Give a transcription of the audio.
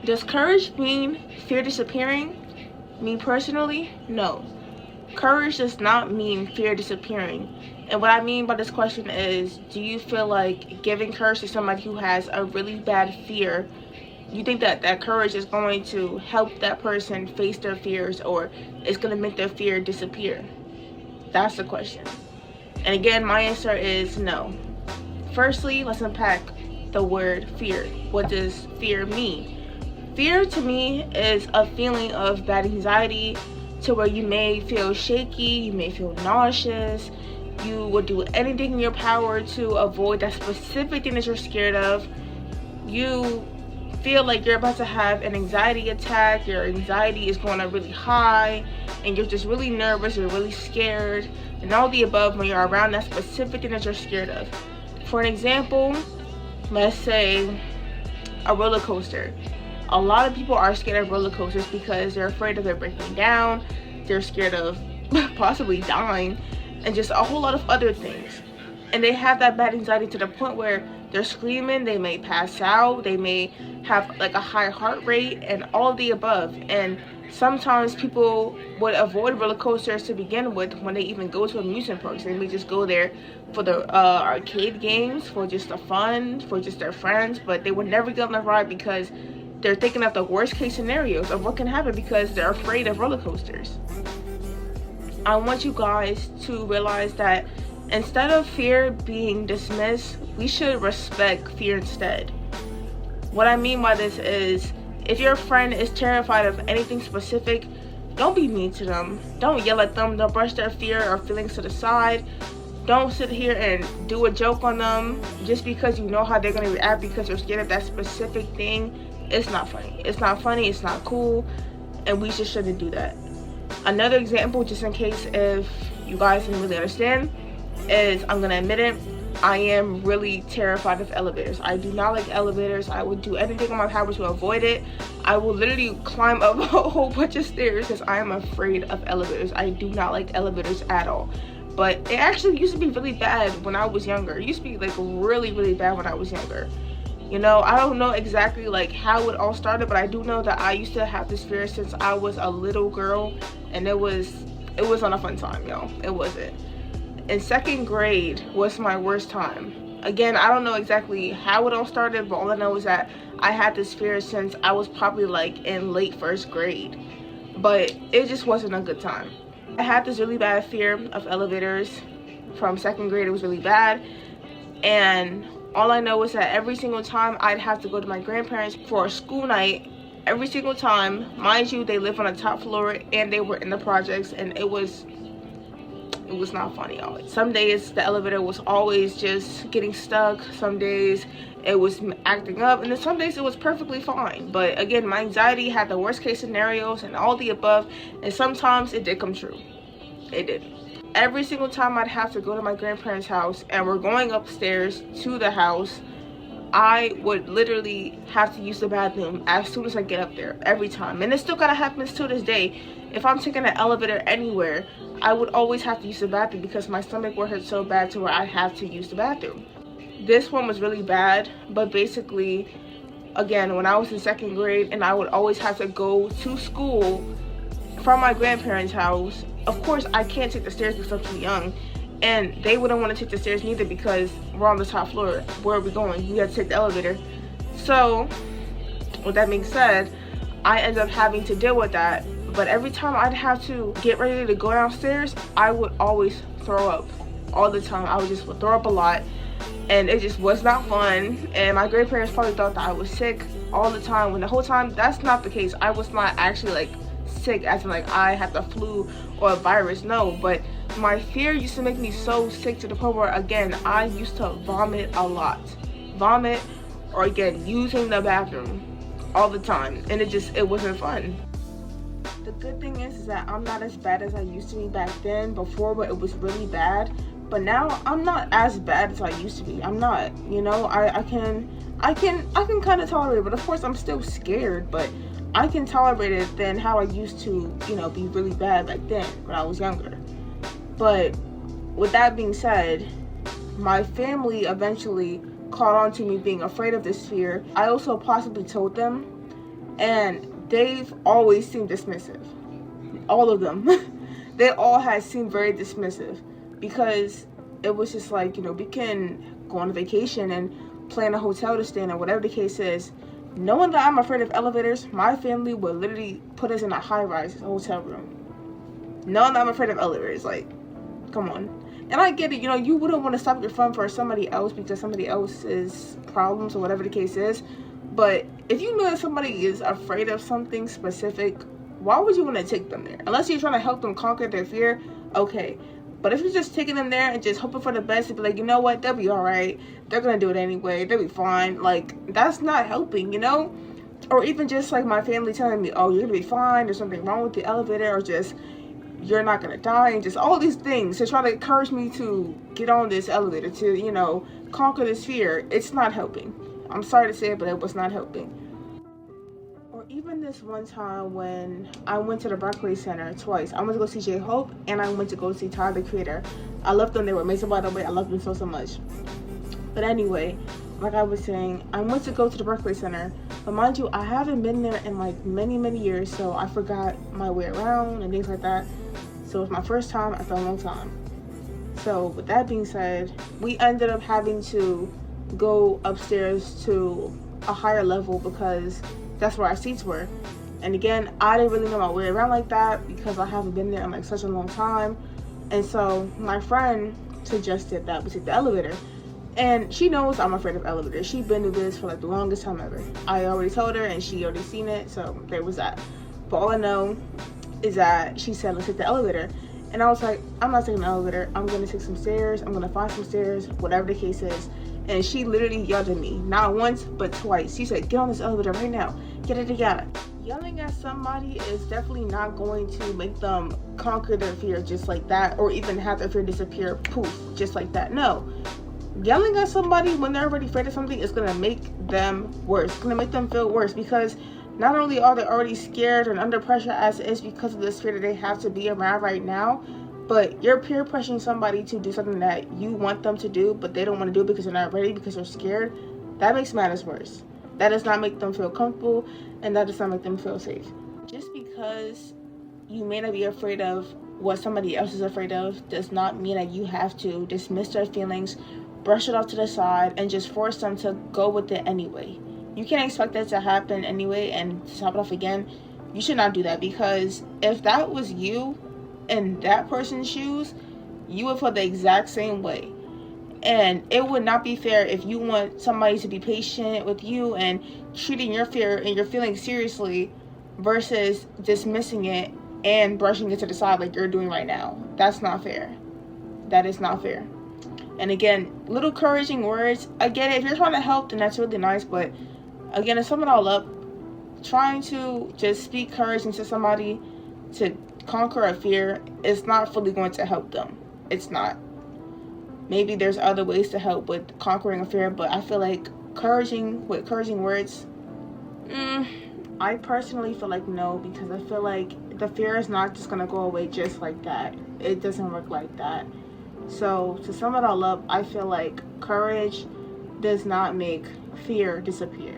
Does courage mean fear disappearing? Me personally, no. Courage does not mean fear disappearing. And what I mean by this question is, do you feel like giving courage to somebody who has a really bad fear, you think that that courage is going to help that person face their fears, or it's going to make their fear disappear? That's the question. And again, my answer is no. Firstly, let's unpack the word fear. What does fear mean? Fear to me is a feeling of bad anxiety, to where you may feel shaky, you may feel nauseous, you will do anything in your power to avoid that specific thing that you're scared of. You feel like you're about to have an anxiety attack, your anxiety is going up really high, and you're just really nervous, you're really scared, and all the above when you're around that specific thing that you're scared of. For an example, let's say a roller coaster. A lot of people are scared of roller coasters because they're afraid of their breaking down, they're scared of possibly dying, and just a whole lot of other things. And they have that bad anxiety to the point where they're screaming, they may pass out, they may have like a high heart rate, and all of the above. And sometimes people would avoid roller coasters to begin with when they even go to amusement parks. They may just go there for the arcade games, for just the fun, for just their friends, but they would never get on the ride because they're thinking of the worst case scenarios of what can happen because they're afraid of roller coasters. I want you guys to realize that instead of fear being dismissed, we should respect fear instead. What I mean by this is, if your friend is terrified of anything specific, don't be mean to them. Don't yell at them. Don't brush their fear or feelings to the side. Don't sit here and do a joke on them just because you know how they're going to react because you're scared of that specific thing. It's not funny. It's not funny. It's not cool. And we just shouldn't do that. Another example, just in case if you guys didn't really understand, is, I'm going to admit it, I am really terrified of elevators. I do not like elevators. I would do anything in my power to avoid it. I will literally climb up a whole bunch of stairs because I am afraid of elevators. I do not like elevators at all. But it actually used to be really bad when I was younger. It used to be like really, really bad when I was younger. You know, I don't know exactly like how it all started, but I do know that I used to have this fear since I was a little girl, and it was not a fun time, y'all. It wasn't. In second grade was my worst time. Again, I don't know exactly how it all started, but all I know is that I had this fear since I was probably like in late first grade. But it just wasn't a good time. I had this really bad fear of elevators from second grade. It was really bad. And all I know is that every single time I'd have to go to my grandparents for a school night, every single time, mind you, they live on the top floor and they were in the projects, and it was not funny, y'all. Some days the elevator was always just getting stuck. Some days it was acting up, and then some days it was perfectly fine. But again, my anxiety had the worst case scenarios and all the above, and sometimes it did come true. It did. Every single time I'd have to go to my grandparents' house and we're going upstairs to the house, I would literally have to use the bathroom as soon as I get up there, every time. And it still kind of happens to this day. If I'm taking an elevator anywhere, I would always have to use the bathroom because my stomach would hurt so bad to where I have to use the bathroom. This one was really bad, but basically, again, when I was in second grade and I would always have to go to school from my grandparents' house, of course I can't take the stairs because I'm too young, and they wouldn't want to take the stairs neither because we're on the top floor. Where are we going? We have to take the elevator. So with that being said, I ended up having to deal with that. But every time I'd have to get ready to go downstairs, I would always throw up all the time. I would just throw up a lot, and it just was not fun. And my grandparents probably thought that I was sick all the time, when the whole time that's not the case. I was not actually like sick as in like I had the flu or a virus, no, but my fear used to make me so sick to the point where, again, I used to vomit a lot. Vomit, or again, using the bathroom all the time, and it wasn't fun. The good thing is that I'm not as bad as I used to be back then, before, but it was really bad. But now I'm not as bad as I used to be. I'm not, you know, I can kind of tolerate it, but of course I'm still scared, but I can tolerate it than how I used to, you know, be really bad back then when I was younger. But with that being said, my family eventually caught on to me being afraid of this fear. I also possibly told them, and they've always seemed dismissive. All of them. They all had seemed very dismissive, because it was just like, we can go on a vacation and plan a hotel to stay in, or whatever the case is. Knowing that I'm afraid of elevators, my family would literally put us in a high-rise hotel room. Knowing that I'm afraid of elevators, like, come on. And I get it, you wouldn't want to stop your fun for somebody else because somebody else's problems or whatever the case is. But if you know that somebody is afraid of something specific, why would you want to take them there? Unless you're trying to help them conquer their fear, okay. But if you're just taking them there and just hoping for the best, and be like, you know what, they'll be alright. They're going to do it anyway. They'll be fine. Like, that's not helping, Or even just like my family telling me, oh, you're going to be fine. There's something wrong with the elevator. Or just, you're not going to die. And just all these things to try to encourage me to get on this elevator, to, conquer this fear. It's not helping. I'm sorry to say it, but it was not helping. Or even this one time when I went to the Barclays Center twice. I went to go see J-Hope, and I went to go see Tyler, the Creator. I loved them. They were amazing, by the way. I loved them so much. But anyway, like I was saying, I went to go to the Barclays Center. But mind you, I haven't been there in like many, many years, so I forgot my way around and things like that. So it was my first time after a long time. So with that being said, we ended up having to go upstairs to a higher level because that's where our seats were. And again, I didn't really know my way around like that because I haven't been there in like such a long time. And so my friend suggested that we take the elevator. And she knows I'm afraid of elevators. She's been through this for like the longest time ever. I already told her and she already seen it, so there was that. But all I know is that she said, let's take the elevator. And I was like, I'm not taking the elevator. I'm gonna take some stairs. I'm gonna find some stairs, whatever the case is. And she literally yelled at me, not once, but twice. She said, get on this elevator right now. Get it together. Yelling at somebody is definitely not going to make them conquer their fear just like that, or even have their fear disappear, poof, just like that. No. Yelling at somebody when they're already afraid of something is gonna make them worse. It's gonna make them feel worse, because not only are they already scared and under pressure as it is because of this fear that they have to be around right now, but you're peer pressuring somebody to do something that you want them to do, but they don't want to do because they're not ready, because they're scared. That makes matters worse. That does not make them feel comfortable, and that does not make them feel safe. Just because you may not be afraid of what somebody else is afraid of does not mean that you have to dismiss their feelings, brush it off to the side, and just force them to go with it anyway. You can't expect that to happen anyway and to top it off again. You should not do that, because if that was you in that person's shoes, you would feel the exact same way. And it would not be fair if you want somebody to be patient with you and treating your fear and your feelings seriously versus dismissing it and brushing it to the side like you're doing right now. That's not fair. That is not fair. And again, little encouraging words. I get it. If you're trying to help, then that's really nice. But again, to sum it all up, trying to just speak courage into somebody to conquer a fear is not fully going to help them. It's not. Maybe there's other ways to help with conquering a fear, but I feel like encouraging words, I personally feel like no, because I feel like the fear is not just going to go away just like that. It doesn't work like that. So to sum it all up, I feel like courage does not make fear disappear.